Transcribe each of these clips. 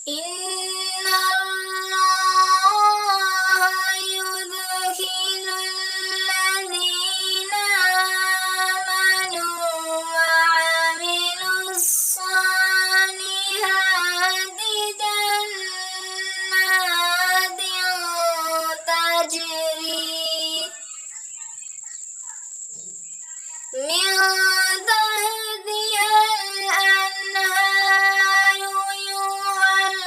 इन्नल्लाह युदखिलुल्लज़ीना आमनु वअमिलुस्सालिहाति जन्नातिन तजरी मिन तहतिहल अन्हारू युहल्लौना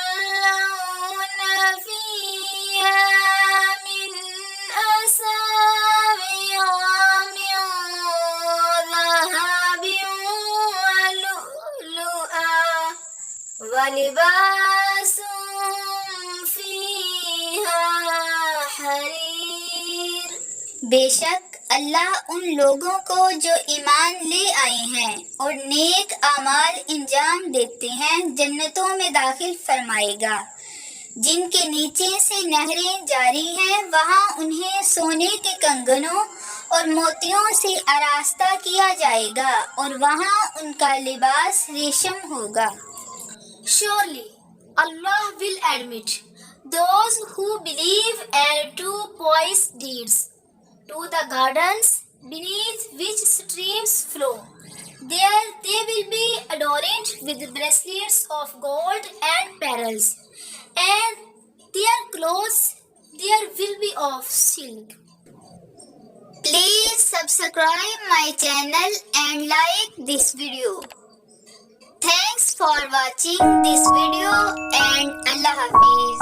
फीहा मिन असाविरा मिन ज़हबिन वलुअलुआ वलिबासुहुम फीहा हरीर। बेशक अल्लाह उन लोगों को जो ईमान ले आए हैं और नेक अमाल इंजाम देते हैं जन्नतों में दाखिल फरमाएगा, जिनके नीचे से नहरें जारी हैं। वहाँ उन्हें सोने के कंगनों और मोतियों से आरास्ता किया जाएगा और वहाँ उनका लिबास रेशम होगा। Surely Allah will admit those who believe and do pious deeds to the gardens beneath which streams flow. There they will be adorned with bracelets of gold and pearls, and their clothes there will be of silk. Please subscribe my channel and like this video. Thanks for watching this video and Allah Hafiz.